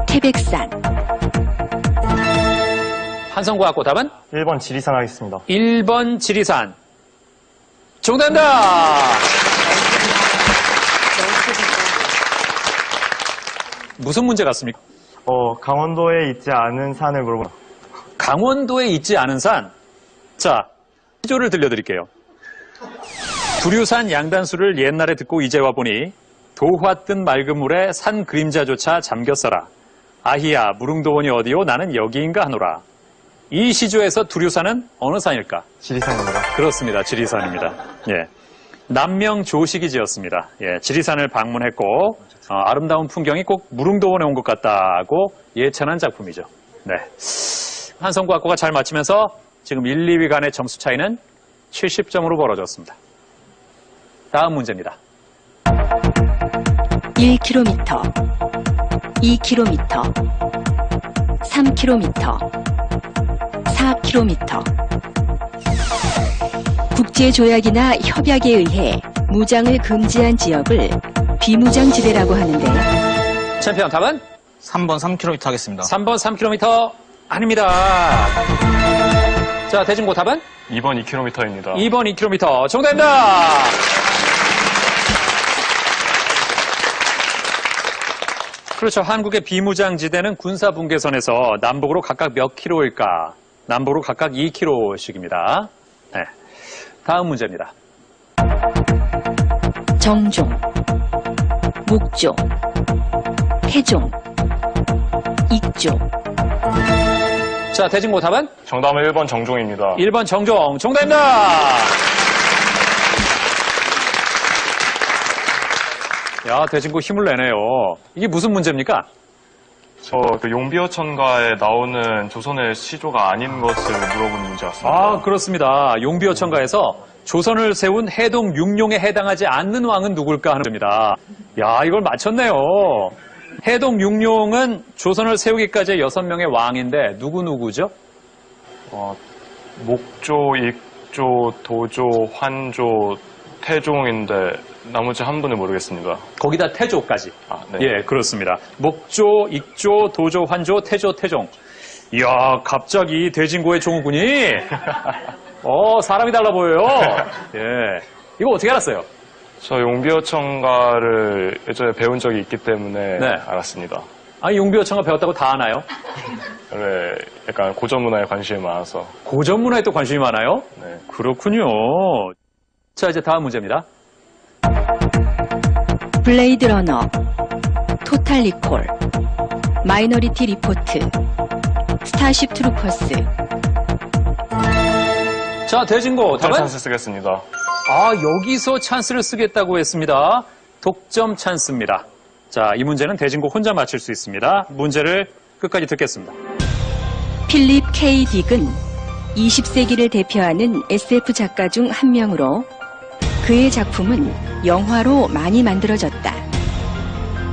태백산. 한성고학고 답은? 1번 지리산 하겠습니다. 1번 지리산. 정답입니다. 무슨 문제 같습니까? 강원도에 있지 않은 산을 물어보다. 강원도에 있지 않은 산. 자, 시조를 들려드릴게요. 두류산 양단수를 옛날에 듣고 이제 와보니 도화 뜬 맑은 물에 산 그림자조차 잠겼어라. 아히야 무릉도원이 어디요 나는 여기인가 하노라. 이 시조에서 두류산은 어느 산일까? 지리산입니다. 그렇습니다. 지리산입니다. 예. 남명 조식이 지었습니다. 예, 지리산을 방문했고 아름다운 풍경이 꼭 무릉도원에 온 것 같다고 예찬한 작품이죠. 네. 한성과학고가 잘 맞히면서 지금 1, 2위 간의 점수 차이는 70점으로 벌어졌습니다. 다음 문제입니다. 1km, 2km, 3km, 4km. 국제조약이나 협약에 의해 무장을 금지한 지역을 비무장지대라고 하는데 챔피언 답은? 3번 3km 하겠습니다. 3번 3km 아닙니다. 자, 대진고 답은? 2번 2km입니다. 2번 2km 정답입니다. 그렇죠. 한국의 비무장지대는 군사분계선에서 남북으로 각각 몇 킬로일까? 남북으로 각각 2킬로씩입니다. 네. 다음 문제입니다. 정종, 목조, 태종, 익조. 자, 대진고 답은? 정답은 1번 정종입니다. 1번 정종 정답입니다. 야, 대진고 힘을 내네요. 이게 무슨 문제입니까? 그 용비어천가에 나오는 조선의 시조가 아닌 것을 물어보는 문제였습니다. 아, 그렇습니다. 용비어천가에서 조선을 세운 해동 육룡에 해당하지 않는 왕은 누굴까 하는 문제입니다. 야, 이걸 맞췄네요. 해동 육룡은 조선을 세우기까지의 6명의 왕인데 누구누구죠? 목조, 익조, 도조, 환조, 태종인데 나머지 한 분을 모르겠습니다. 거기다 태조까지. 아, 네. 예, 그렇습니다. 목조, 익조, 도조, 환조, 태조, 태종. 이야, 갑자기 대진고의 종우군이 사람이 달라 보여요. 예. 이거 어떻게 알았어요? 저 용비어천가를 예전에 배운 적이 있기 때문에 네. 알았습니다. 아니, 용비어천가 배웠다고 다 아나요? 원래 약간 고전 문화에 관심이 많아서. 고전 문화에 또 관심이 많아요? 네. 그렇군요. 자, 이제 다음 문제입니다. 블레이드 러너, 토탈 리콜, 마이너리티 리포트, 스타쉽 트루퍼스. 자, 대진고 답은? 찬스 쓰겠습니다. 아, 여기서 찬스를 쓰겠다고 했습니다. 독점 찬스입니다. 자, 이 문제는 대진고 혼자 맞힐 수 있습니다. 문제를 끝까지 듣겠습니다. 필립 K. 딕은 20세기를 대표하는 SF 작가 중 한 명으로 그의 작품은 영화로 많이 만들어졌다.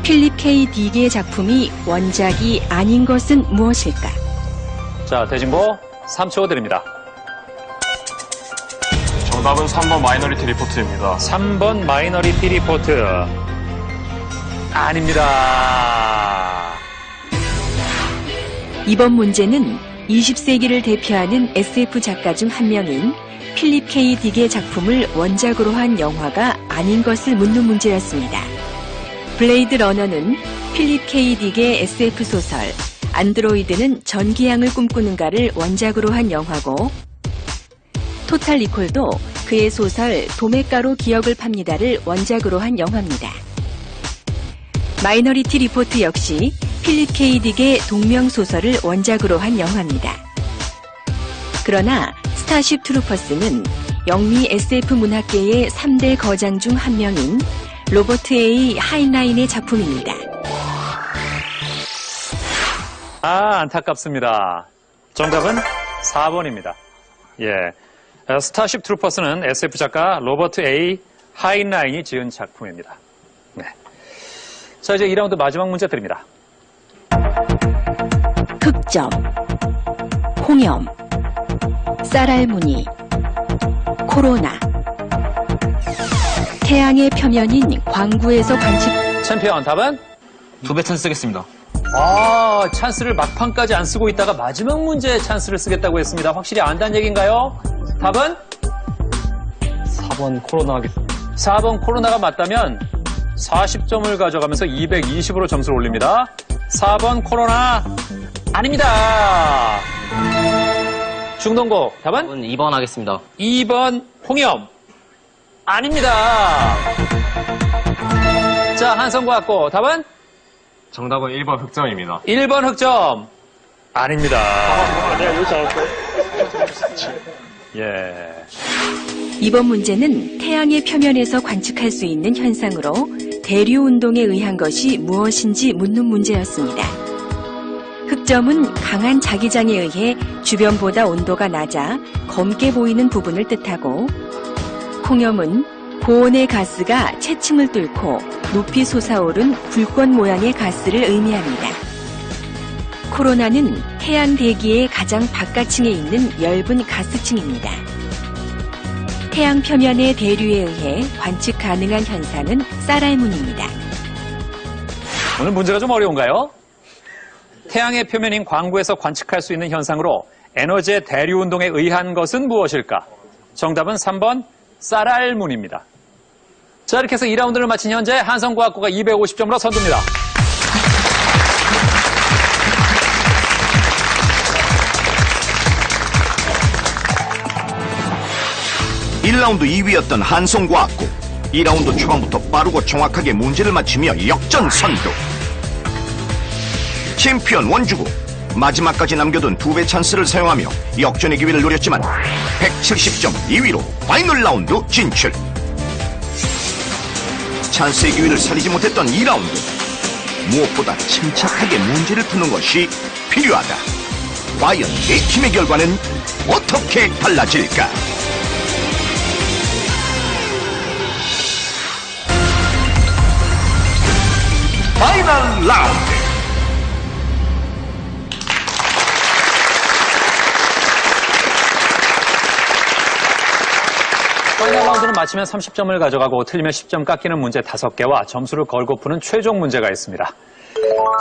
필립 K. 딕의 작품이 원작이 아닌 것은 무엇일까? 자, 대진고 3초 드립니다. 정답은 3번 마이너리티 리포트입니다. 3번 마이너리티 리포트. 아닙니다. 이번 문제는 20세기를 대표하는 SF 작가 중 한 명인 필립 K. 딕의 작품을 원작으로 한 영화가 아닌 것을 묻는 문제였습니다. 블레이드 러너는 필립 K. 딕의 SF 소설 안드로이드는 전기양을 꿈꾸는가를 원작으로 한 영화고 토탈 리콜도 그의 소설 도매가로 기억을 팝니다를 원작으로 한 영화입니다. 마이너리티 리포트 역시 필립 K. 딕의 동명 소설을 원작으로 한 영화입니다. 그러나 스타쉽 트루퍼스는 영미 SF 문학계의 3대 거장 중 한 명인 로버트 A. 하인라인의 작품입니다. 아, 안타깝습니다. 정답은 4번입니다. 예. 스타쉽 트루퍼스는 SF 작가 로버트 A. 하인라인이 지은 작품입니다. 네. 자, 이제 2라운드 마지막 문제 드립니다. 흑점, 홍염, 쌀알무늬, 코로나. 태양의 표면인 광구에서 관측. 챔피언 답은? 2배 찬스 쓰겠습니다. 아, 찬스를 막판까지 안 쓰고 있다가 마지막 문제에 찬스를 쓰겠다고 했습니다. 확실히 안다는 얘기인가요? 답은? 4번 코로나 하겠습니다. 4번 코로나가 맞다면 40점을 가져가면서 220으로 점수를 올립니다. 4번 코로나 아닙니다. 중동고 답은? 답은 2번 하겠습니다. 2번 홍염. 아닙니다. 자, 한성과학고 답은? 정답은 1번 흑점입니다. 1번 흑점. 아닙니다. 내가 이렇지 않았어. 예. 이번 문제는 태양의 표면에서 관측할 수 있는 현상으로 대류 운동에 의한 것이 무엇인지 묻는 문제였습니다. 흑점은 강한 자기장에 의해 주변보다 온도가 낮아 검게 보이는 부분을 뜻하고, 홍염은 고온의 가스가 채층을 뚫고 높이 솟아오른 불꽃 모양의 가스를 의미합니다. 코로나는 태양 대기의 가장 바깥층에 있는 엷은 가스층입니다. 태양 표면의 대류에 의해 관측 가능한 현상은 쌀알문입니다. 오늘 문제가 좀 어려운가요? 태양의 표면인 광구에서 관측할 수 있는 현상으로 에너지의 대류 운동에 의한 것은 무엇일까? 정답은 3번 쌀알문입니다. 자, 이렇게 해서 2라운드를 마친 현재 한성과학고가 250점으로 선두입니다. (1라운드) 2위였던 한성과학고 2라운드 초반부터 빠르고 정확하게 문제를 맞히며 역전 선두. 챔피언 원주고 마지막까지 남겨둔 2배 찬스를 사용하며 역전의 기회를 노렸지만 170점 2위로 파이널 라운드 진출. 찬스의 기회를 살리지 못했던 2라운드. 무엇보다 침착하게 문제를 푸는 것이 필요하다. 과연 내 팀의 결과는 어떻게 달라질까? 파이널 라운드. 파이널 라운드는 마치면 30점을 가져가고 틀리면 10점 깎이는 문제 5개와 점수를 걸고 푸는 최종 문제가 있습니다.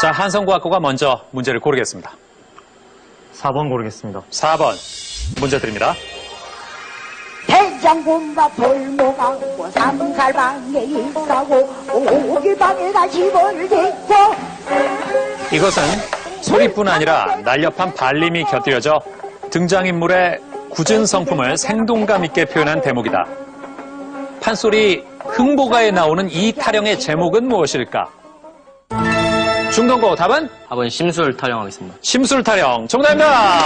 자, 한성과학고가 먼저 문제를 고르겠습니다. 4번 고르겠습니다. 4번 문제 드립니다. 된장군과 볼모가고 삼살방에 있다고 오기방에다 집을 짓고. 이것은 소리뿐 아니라 날렵한 발림이 곁들여져 등장인물의 굳은 성품을 생동감 있게 표현한 대목이다. 판소리 흥보가에 나오는 이 타령의 제목은 무엇일까? 중동고 답은? 답은 심술 타령하겠습니다. 심술 타령 정답입니다.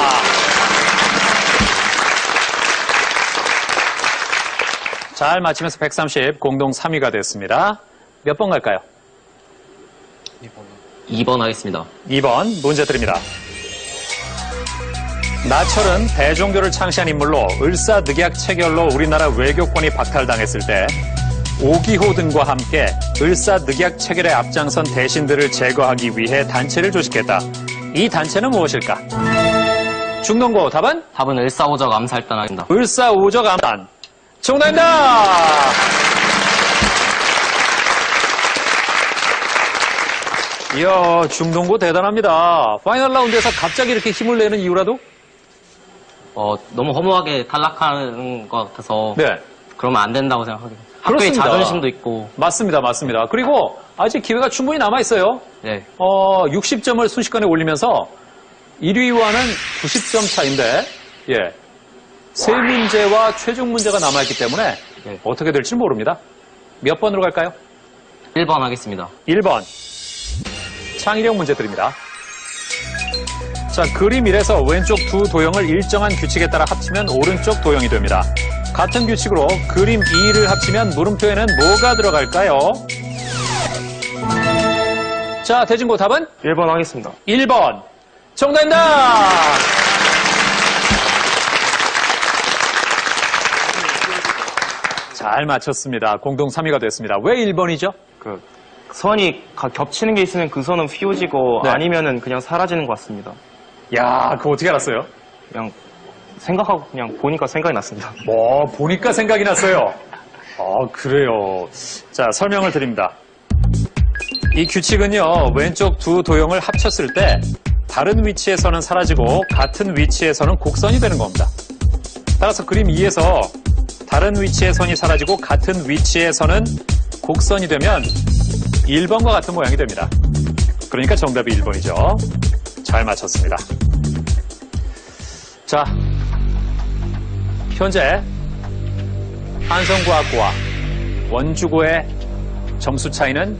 잘 맞히면서 130 공동 3위가 됐습니다. 몇 번 갈까요? 2번 하겠습니다. 2번 문제 드립니다. 나철은 대종교를 창시한 인물로 을사늑약 체결로 우리나라 외교권이 박탈당했을 때 오기호 등과 함께 을사늑약 체결에 앞장선 대신들을 제거하기 위해 단체를 조직했다. 이 단체는 무엇일까? 중동고 답은? 답은 을사오적 암살단 하겠습니다. 을사오적 암살. 정답입니다. 이야, 중동고 대단합니다. 파이널 라운드에서 갑자기 이렇게 힘을 내는 이유라도? 너무 허무하게 탈락하는 것 같아서 네. 그러면 안 된다고 생각합니다. 학교의 그렇습니다. 자존심도 있고. 맞습니다. 맞습니다. 그리고 아직 기회가 충분히 남아있어요. 네. 60점을 순식간에 올리면서 1위와는 90점 차인데, 예. 세 문제와 최종 문제가 남아있기 때문에 네. 어떻게 될지 모릅니다. 몇 번으로 갈까요? 1번 하겠습니다. 1번. 창의력 문제 드립니다. 자, 그림 1에서 왼쪽 두 도형을 일정한 규칙에 따라 합치면 오른쪽 도형이 됩니다. 같은 규칙으로 그림 2를 합치면 물음표에는 뭐가 들어갈까요? 자, 대진고 답은? 1번 하겠습니다. 1번. 정답입니다! 잘 맞췄습니다. 공동 3위가 됐습니다. 왜 1번이죠? 그 선이 겹치는 게 있으면 그 선은 휘어지고 네. 아니면은 그냥 사라지는 것 같습니다. 야, 그거 어떻게 알았어요? 그냥 생각하고 그냥 보니까 생각이 났습니다. 보니까 생각이 났어요. 그래요. 자, 설명을 드립니다. 이 규칙은요, 왼쪽 두 도형을 합쳤을 때 다른 위치에서는 사라지고 같은 위치에서는 곡선이 되는 겁니다. 따라서 그림 2에서 다른 위치의 선이 사라지고 같은 위치에서는 곡선이 되면 1번과 같은 모양이 됩니다. 그러니까 정답이 1번이죠. 잘 맞췄습니다. 자, 현재 한성과학고와 원주고의 점수 차이는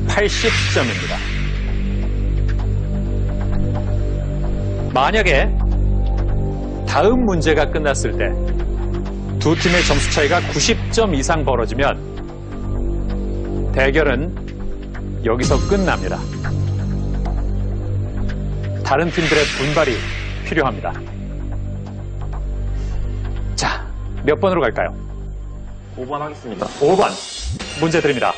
80점입니다. 만약에 다음 문제가 끝났을 때 두 팀의 점수 차이가 90점 이상 벌어지면 대결은 여기서 끝납니다. 다른 팀들의 분발이 필요합니다. 자, 몇 번으로 갈까요? 5번 하겠습니다. 5번 문제 드립니다.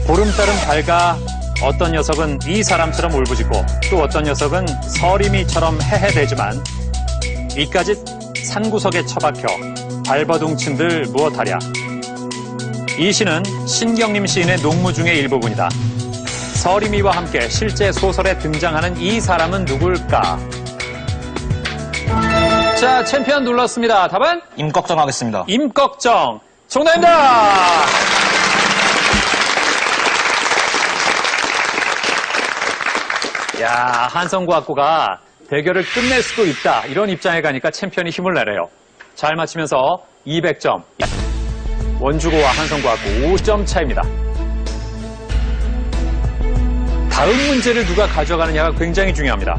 보름달은 밝아 어떤 녀석은 이 사람처럼 울부짖고 또 어떤 녀석은 서림이처럼 헤헤대지만 이까짓 산구석에 처박혀 발버둥친들 무엇하랴. 이 시는 신경림 시인의 농무 중의 일부분이다. 서림이와 함께 실제 소설에 등장하는 이 사람은 누굴까? 자, 챔피언 눌렀습니다. 답은? 임꺽정 하겠습니다. 임꺽정. 정답입니다. 야, 한성과학고가 대결을 끝낼 수도 있다. 이런 입장에 가니까 챔피언이 힘을 내래요. 잘 맞히면서 200점. 원주고와 한성과학고 5점 차이입니다. 다음 문제를 누가 가져가느냐가 굉장히 중요합니다.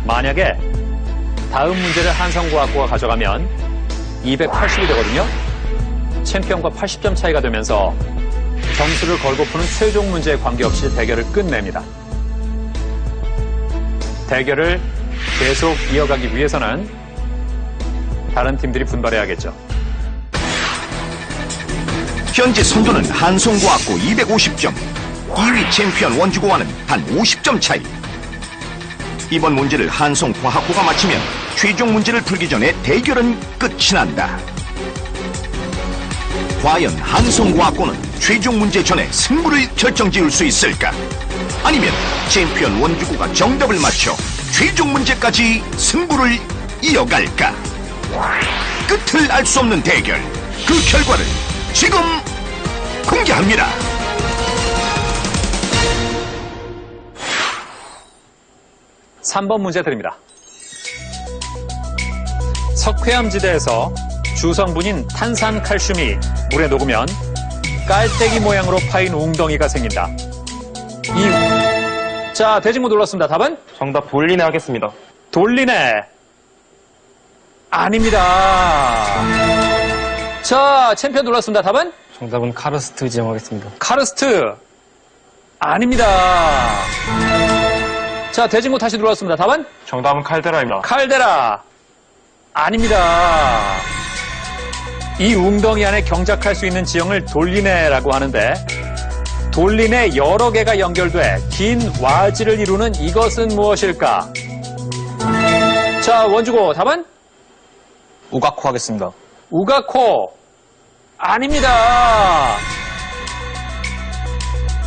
만약에 다음 문제를 한성과학고가 가져가면 280이 되거든요. 챔피언과 80점 차이가 되면서 점수를 걸고 푸는 최종 문제에 관계없이 대결을 끝냅니다. 대결을 계속 이어가기 위해서는 다른 팀들이 분발해야겠죠. 현재 선두는 한성과학고 250점, 2위 챔피언 원주고와는 단 50점 차이. 이번 문제를 한성과학고가 마치면 최종 문제를 풀기 전에 대결은 끝이 난다. 과연 한성과학고는 최종 문제 전에 승부를 결정지을 수 있을까? 아니면 챔피언 원주고가 정답을 맞춰 최종 문제까지 승부를 이어갈까? 끝을 알 수 없는 대결, 그 결과를 지금 공개합니다. (3번) 문제 드립니다. 석회암지대에서 주성분인 탄산칼슘이 물에 녹으면 깔때기 모양으로 파인 웅덩이가 생긴다. 자, 대진구 눌렀습니다. 답은? 정답 돌리네 하겠습니다. 돌리네. 아닙니다. 자, 챔피언 눌렀습니다. 답은? 정답은 카르스트 지정하겠습니다. 카르스트. 아닙니다. 자, 대진구 다시 눌렀습니다. 답은? 정답은 칼데라입니다. 칼데라. 아닙니다. 이 웅덩이 안에 경작할 수 있는 지형을 돌리네라고 하는데 돌리네 여러 개가 연결돼 긴 와지를 이루는 이것은 무엇일까? 자, 원주고 답은? 우가코 하겠습니다. 우가코. 아닙니다.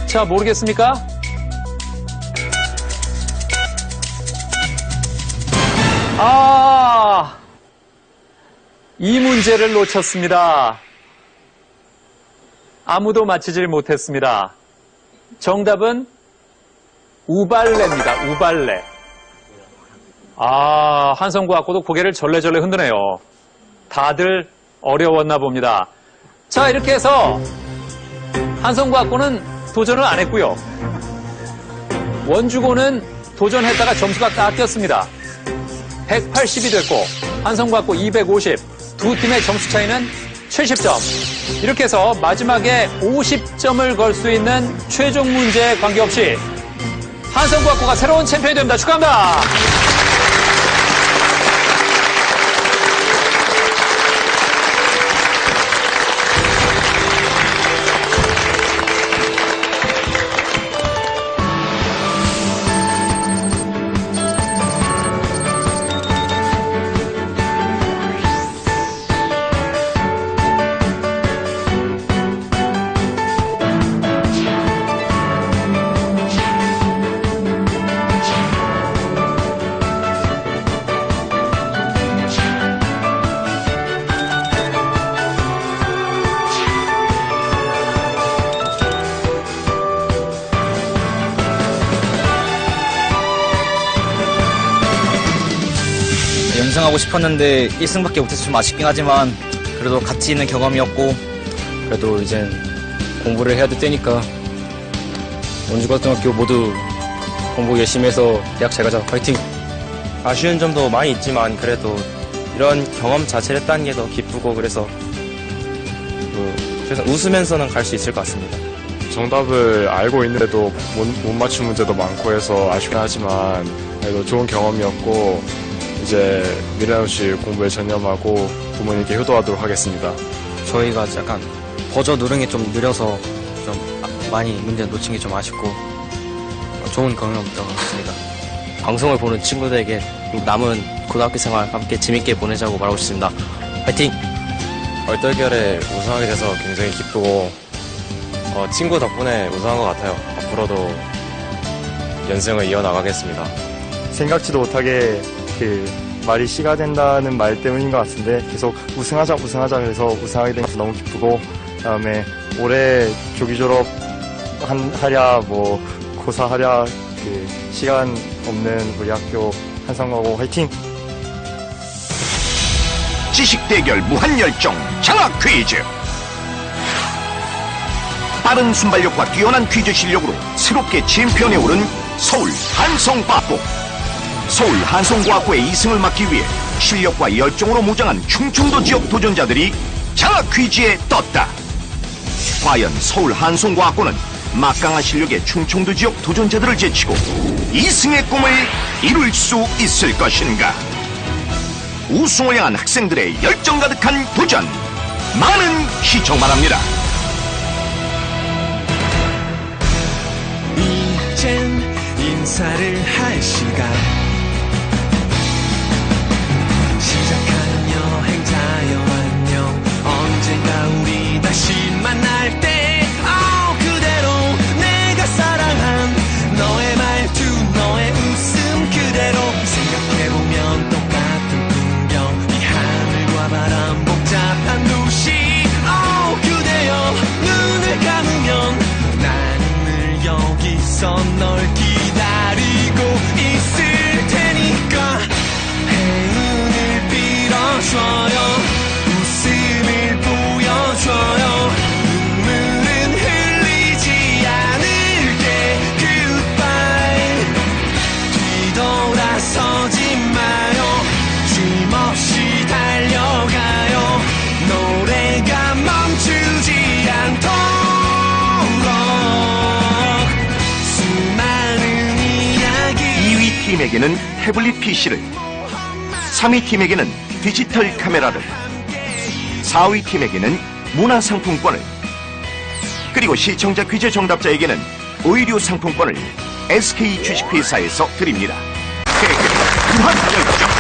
자, 모르겠습니까? 이 문제를 놓쳤습니다. 아무도 맞히질 못했습니다. 정답은 우발레입니다. 우발레. 한성과학고도 고개를 절레절레 흔드네요. 다들 어려웠나 봅니다. 자, 이렇게 해서 한성과학고는 도전을 안 했고요. 원주고는 도전했다가 점수가 깎였습니다. 180이 됐고 한성과학고 250. 두 팀의 점수 차이는 70점. 이렇게 해서 마지막에 50점을 걸 수 있는 최종 문제에 관계없이 한성과학고가 새로운 챔피언이 됩니다. 축하합니다. 우승하고 싶었는데 1승밖에 못해서 좀 아쉽긴 하지만 그래도 가치 있는 경험이었고 그래도 이젠 공부를 해야 될 때니까 원주고등학교 모두 공부 열심히 해서 대학 잘 가자. 파이팅! 아쉬운 점도 많이 있지만 그래도 이런 경험 자체를 했다는 게 더 기쁘고 그래서 웃으면서는 갈 수 있을 것 같습니다. 정답을 알고 있는데도 못 맞춘 문제도 많고 해서 아쉽긴 하지만 그래도 좋은 경험이었고 이제 미래는 없이 공부에 전념하고 부모님께 효도하도록 하겠습니다. 저희가 약간 버저 누르는 게 좀 느려서 좀 많이 문제 놓친 게 좀 아쉽고 좋은 경험이었던 것 같습니다. 방송을 보는 친구들에게 남은 고등학교 생활 함께 재밌게 보내자고 말하고 싶습니다. 파이팅! 얼떨결에 우승하게 돼서 굉장히 기쁘고 친구 덕분에 우승한 것 같아요. 앞으로도 연승을 이어나가겠습니다. 생각지도 못하게 말이 씨가 된다는 말 때문인 것 같은데 계속 우승하자 해서 우승하게 된 게 너무 기쁘고 그다음에 올해 조기 졸업 하랴 고사 하랴 시간 없는 우리 학교 한성여고 화이팅! 지식 대결 무한열정 장학 퀴즈. 빠른 순발력과 뛰어난 퀴즈 실력으로 새롭게 챔피언에 오른 서울 한성과학고. 서울 한성과학고의 2승을 막기 위해 실력과 열정으로 무장한 충청도 지역 도전자들이 장학 퀴즈에 떴다. 과연 서울 한성과학고는 막강한 실력의 충청도 지역 도전자들을 제치고 2승의 꿈을 이룰 수 있을 것인가? 우승을 향한 학생들의 열정 가득한 도전, 많은 시청 바랍니다. 이젠 인사를 할 시간. 시작하는 여행자여 안녕. 언젠가 우리 다시 만날 때 그대로 내가 사랑한 너의 말투 너의 웃음 그대로 생각해보면 똑같은 풍경 이 하늘과 바람 복잡한 도시 그대여 눈을 감으면 나는 늘 여기서 널 기다리고 있을 테니까 행운을 빌어줘요 웃음을 보여줘요 눈물은 흘리지 않을게 goodbye 뒤돌아서지 마요 쉼없이 달려가요 노래가 멈추지 않도록 수많은 이야기 2위 팀에게는 태블릿 PC를, 3위 팀에게는 디지털 카메라를, 4위 팀에게는 문화상품권을, 그리고 시청자 퀴즈 정답자에게는 의류 상품권을 SK 주식회사에서 드립니다. 대결 무한열정